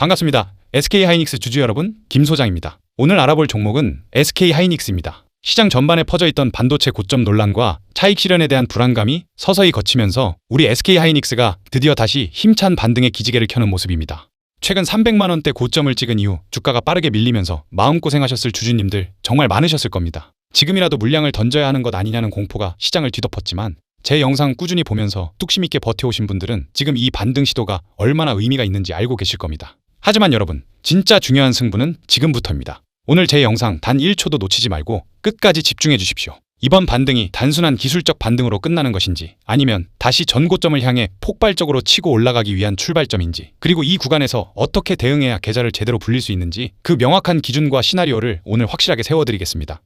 반갑습니다. SK하이닉스 주주 여러분, 김 소장입니다. 오늘 알아볼 종목은 SK하이닉스입니다. 시장 전반에 퍼져있던 반도체 고점 논란과 차익 실현에 대한 불안감이 서서히 거치면서 우리 SK하이닉스가 드디어 다시 힘찬 반등의 기지개를 켜는 모습입니다. 최근 300만 원대 고점을 찍은 이후 주가가 빠르게 밀리면서 마음고생하셨을 주주님들 정말 많으셨을 겁니다. 지금이라도 물량을 던져야 하는 것 아니냐는 공포가 시장을 뒤덮었지만 제 영상 꾸준히 보면서 뚝심 있게 버텨오신 분들은 지금 이 반등 시도가 얼마나 의미가 있는지 알고 계실 겁니다. 하지만 여러분, 진짜 중요한 승부는 지금부터입니다. 오늘 제 영상 단 1초도 놓치지 말고 끝까지 집중해 주십시오. 이번 반등이 단순한 기술적 반등으로 끝나는 것인지 아니면 다시 전고점을 향해 폭발적으로 치고 올라가기 위한 출발점인지, 그리고 이 구간에서 어떻게 대응해야 계좌를 제대로 불릴 수 있는지 그 명확한 기준과 시나리오를 오늘 확실하게 세워드리겠습니다.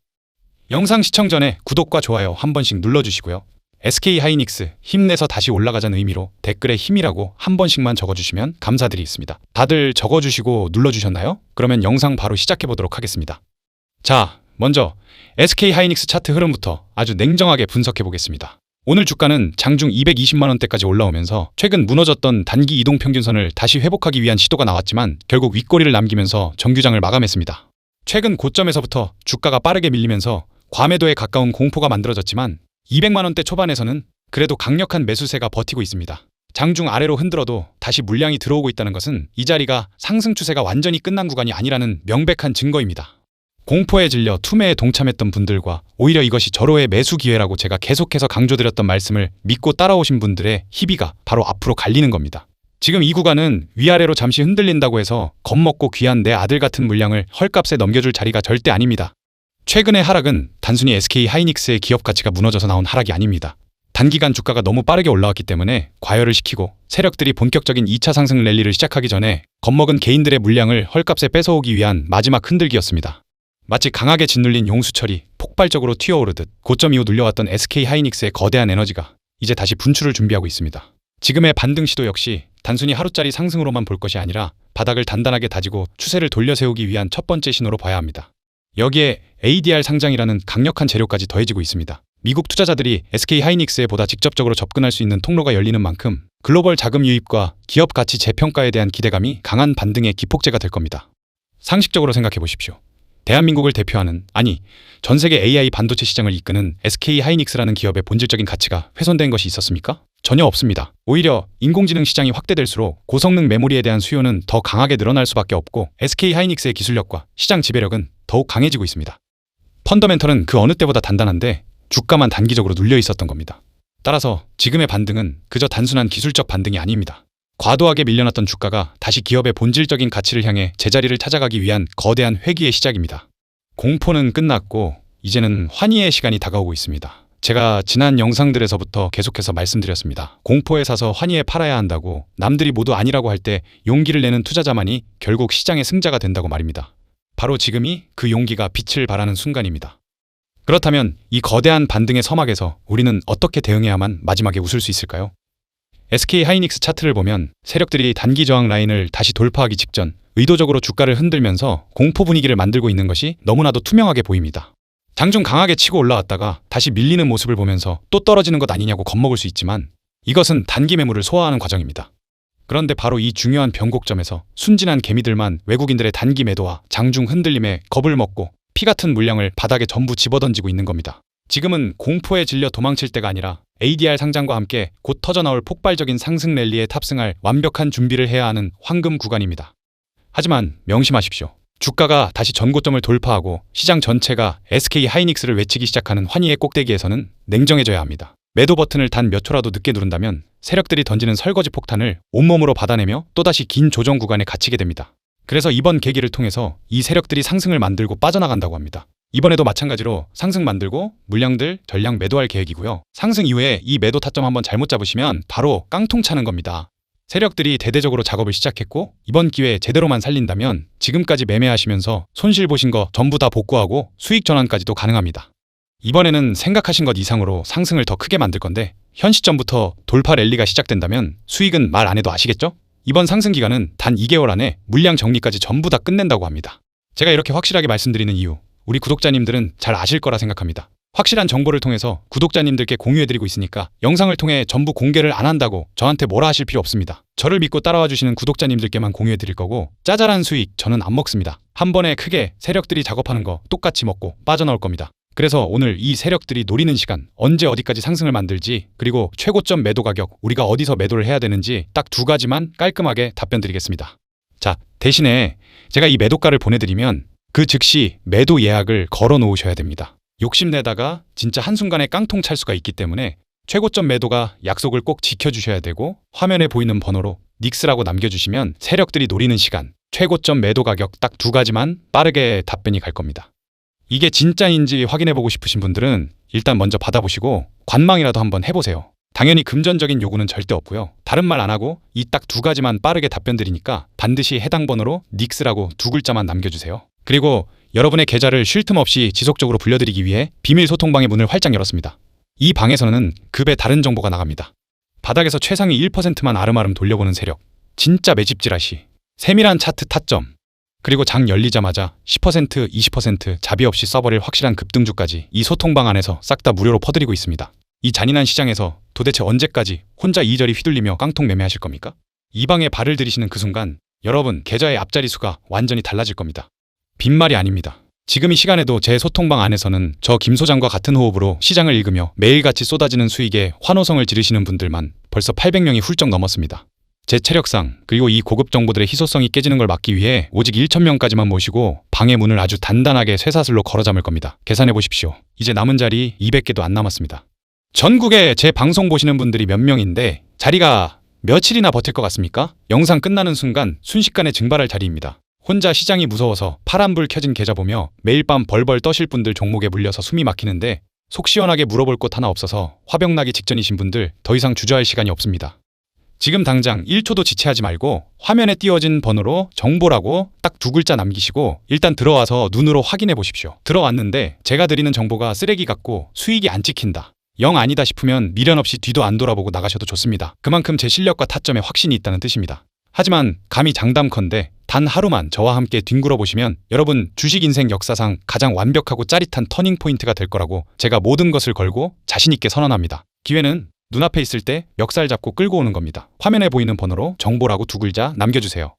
영상 시청 전에 구독과 좋아요 한 번씩 눌러주시고요. SK하이닉스 힘내서 다시 올라가자는 의미로 댓글에 힘이라고 한 번씩만 적어주시면 감사드리겠습니다. 다들 적어주시고 눌러주셨나요? 그러면 영상 바로 시작해보도록 하겠습니다. 자, 먼저 SK하이닉스 차트 흐름부터 아주 냉정하게 분석해보겠습니다. 오늘 주가는 장중 220만원대까지 올라오면서 최근 무너졌던 단기 이동평균선을 다시 회복하기 위한 시도가 나왔지만 결국 윗꼬리를 남기면서 정규장을 마감했습니다. 최근 고점에서부터 주가가 빠르게 밀리면서 과매도에 가까운 공포가 만들어졌지만 200만원대 초반에서는 그래도 강력한 매수세가 버티고 있습니다. 장중 아래로 흔들어도 다시 물량이 들어오고 있다는 것은 이 자리가 상승 추세가 완전히 끝난 구간이 아니라는 명백한 증거입니다. 공포에 질려 투매에 동참했던 분들과 오히려 이것이 절호의 매수 기회라고 제가 계속해서 강조드렸던 말씀을 믿고 따라오신 분들의 희비가 바로 앞으로 갈리는 겁니다. 지금 이 구간은 위아래로 잠시 흔들린다고 해서 겁먹고 귀한 내 아들 같은 물량을 헐값에 넘겨줄 자리가 절대 아닙니다. 최근의 하락은 단순히 SK하이닉스의 기업 가치가 무너져서 나온 하락이 아닙니다. 단기간 주가가 너무 빠르게 올라왔기 때문에 과열을 시키고 세력들이 본격적인 2차 상승 랠리를 시작하기 전에 겁먹은 개인들의 물량을 헐값에 뺏어오기 위한 마지막 흔들기였습니다. 마치 강하게 짓눌린 용수철이 폭발적으로 튀어오르듯 고점 이후 눌려왔던 SK하이닉스의 거대한 에너지가 이제 다시 분출을 준비하고 있습니다. 지금의 반등 시도 역시 단순히 하루짜리 상승으로만 볼 것이 아니라 바닥을 단단하게 다지고 추세를 돌려 세우기 위한 첫 번째 신호로 봐야 합니다. 여기에 ADR 상장이라는 강력한 재료까지 더해지고 있습니다. 미국 투자자들이 SK하이닉스에 보다 직접적으로 접근할 수 있는 통로가 열리는 만큼 글로벌 자금 유입과 기업 가치 재평가에 대한 기대감이 강한 반등의 기폭제가 될 겁니다. 상식적으로 생각해 보십시오. 대한민국을 대표하는, 아니 전 세계 AI 반도체 시장을 이끄는 SK하이닉스라는 기업의 본질적인 가치가 훼손된 것이 있었습니까? 전혀 없습니다. 오히려 인공지능 시장이 확대될수록 고성능 메모리에 대한 수요는 더 강하게 늘어날 수밖에 없고 SK하이닉스의 기술력과 시장 지배력은 더욱 강해지고 있습니다. 펀더멘털은 그 어느 때보다 단단한데 주가만 단기적으로 눌려 있었던 겁니다. 따라서 지금의 반등은 그저 단순한 기술적 반등이 아닙니다. 과도하게 밀려났던 주가가 다시 기업의 본질적인 가치를 향해 제자리를 찾아가기 위한 거대한 회귀의 시작입니다. 공포는 끝났고 이제는 환희의 시간이 다가오고 있습니다. 제가 지난 영상들에서부터 계속해서 말씀드렸습니다. 공포에 사서 환희에 팔아야 한다고, 남들이 모두 아니라고 할 때 용기를 내는 투자자만이 결국 시장의 승자가 된다고 말입니다. 바로 지금이 그 용기가 빛을 발하는 순간입니다. 그렇다면 이 거대한 반등의 서막에서 우리는 어떻게 대응해야만 마지막에 웃을 수 있을까요? SK하이닉스 차트를 보면 세력들이 단기 저항 라인을 다시 돌파하기 직전 의도적으로 주가를 흔들면서 공포 분위기를 만들고 있는 것이 너무나도 투명하게 보입니다. 장중 강하게 치고 올라왔다가 다시 밀리는 모습을 보면서 또 떨어지는 것 아니냐고 겁먹을 수 있지만 이것은 단기 매물을 소화하는 과정입니다. 그런데 바로 이 중요한 변곡점에서 순진한 개미들만 외국인들의 단기 매도와 장중 흔들림에 겁을 먹고 피 같은 물량을 바닥에 전부 집어던지고 있는 겁니다. 지금은 공포에 질려 도망칠 때가 아니라 ADR 상장과 함께 곧 터져나올 폭발적인 상승 랠리에 탑승할 완벽한 준비를 해야 하는 황금 구간입니다. 하지만 명심하십시오. 주가가 다시 전고점을 돌파하고 시장 전체가 SK하이닉스를 외치기 시작하는 환희의 꼭대기에서는 냉정해져야 합니다. 매도 버튼을 단 몇 초라도 늦게 누른다면 세력들이 던지는 설거지 폭탄을 온몸으로 받아내며 또다시 긴 조정 구간에 갇히게 됩니다. 그래서 이번 계기를 통해서 이 세력들이 상승을 만들고 빠져나간다고 합니다. 이번에도 마찬가지로 상승 만들고 물량들 전량 매도할 계획이고요. 상승 이후에 이 매도 타점 한번 잘못 잡으시면 바로 깡통 차는 겁니다. 세력들이 대대적으로 작업을 시작했고 이번 기회에 제대로만 살린다면 지금까지 매매하시면서 손실 보신 거 전부 다 복구하고 수익 전환까지도 가능합니다. 이번에는 생각하신 것 이상으로 상승을 더 크게 만들 건데 현 시점부터 돌파 랠리가 시작된다면 수익은 말 안 해도 아시겠죠? 이번 상승 기간은 단 2개월 안에 물량 정리까지 전부 다 끝낸다고 합니다. 제가 이렇게 확실하게 말씀드리는 이유, 우리 구독자님들은 잘 아실 거라 생각합니다. 확실한 정보를 통해서 구독자님들께 공유해드리고 있으니까 영상을 통해 전부 공개를 안 한다고 저한테 뭐라 하실 필요 없습니다. 저를 믿고 따라와 주시는 구독자님들께만 공유해드릴 거고 짜잘한 수익 저는 안 먹습니다. 한 번에 크게 세력들이 작업하는 거 똑같이 먹고 빠져나올 겁니다. 그래서 오늘 이 세력들이 노리는 시간, 언제 어디까지 상승을 만들지, 그리고 최고점 매도 가격, 우리가 어디서 매도를 해야 되는지 딱 두 가지만 깔끔하게 답변 드리겠습니다. 자, 대신에 제가 이 매도가를 보내드리면 그 즉시 매도 예약을 걸어 놓으셔야 됩니다. 욕심내다가 진짜 한순간에 깡통 찰 수가 있기 때문에 최고점 매도가 약속을 꼭 지켜주셔야 되고 화면에 보이는 번호로 닉스라고 남겨주시면 세력들이 노리는 시간, 최고점 매도 가격 딱 두 가지만 빠르게 답변이 갈 겁니다. 이게 진짜인지 확인해보고 싶으신 분들은 일단 먼저 받아보시고 관망이라도 한번 해보세요. 당연히 금전적인 요구는 절대 없고요. 다른 말 안 하고 이 딱 두 가지만 빠르게 답변 드리니까 반드시 해당 번호로 닉스라고 두 글자만 남겨주세요. 그리고 여러분의 계좌를 쉴 틈 없이 지속적으로 불려드리기 위해 비밀 소통방의 문을 활짝 열었습니다. 이 방에서는 급의 다른 정보가 나갑니다. 바닥에서 최상위 1%만 아름아름 돌려보는 세력, 진짜 매집질하시, 세밀한 차트 타점, 그리고 장 열리자마자 10%, 20% 자비 없이 써버릴 확실한 급등주까지 이 소통방 안에서 싹 다 무료로 퍼드리고 있습니다. 이 잔인한 시장에서 도대체 언제까지 혼자 이리저리 휘둘리며 깡통 매매하실 겁니까? 이 방에 발을 들이시는 그 순간 여러분 계좌의 앞자리 수가 완전히 달라질 겁니다. 빈말이 아닙니다. 지금 이 시간에도 제 소통방 안에서는 저 김 소장과 같은 호흡으로 시장을 읽으며 매일같이 쏟아지는 수익에 환호성을 지르시는 분들만 벌써 800명이 훌쩍 넘었습니다. 제 체력상 그리고 이 고급 정보들의 희소성이 깨지는 걸 막기 위해 오직 1,000명까지만 모시고 방의 문을 아주 단단하게 쇠사슬로 걸어 잠을 겁니다. 계산해 보십시오. 이제 남은 자리 200개도 안 남았습니다. 전국에 제 방송 보시는 분들이 몇 명인데 자리가 며칠이나 버틸 것 같습니까? 영상 끝나는 순간 순식간에 증발할 자리입니다. 혼자 시장이 무서워서 파란불 켜진 계좌 보며 매일 밤 벌벌 떠실 분들 종목에 물려서 숨이 막히는데 속 시원하게 물어볼 곳 하나 없어서 화병 나기 직전이신 분들 더 이상 주저할 시간이 없습니다. 지금 당장 1초도 지체하지 말고 화면에 띄워진 번호로 정보라고 딱 두 글자 남기시고 일단 들어와서 눈으로 확인해 보십시오. 들어왔는데 제가 드리는 정보가 쓰레기 같고 수익이 안 찍힌다. 영 아니다 싶으면 미련 없이 뒤도 안 돌아보고 나가셔도 좋습니다. 그만큼 제 실력과 타점에 확신이 있다는 뜻입니다. 하지만 감히 장담컨대 단 하루만 저와 함께 뒹굴어 보시면 여러분 주식 인생 역사상 가장 완벽하고 짜릿한 터닝 포인트가 될 거라고 제가 모든 것을 걸고 자신 있게 선언합니다. 기회는 눈앞에 있을 때 멱살 잡고 끌고 오는 겁니다. 화면에 보이는 번호로 정보라고 두 글자 남겨주세요.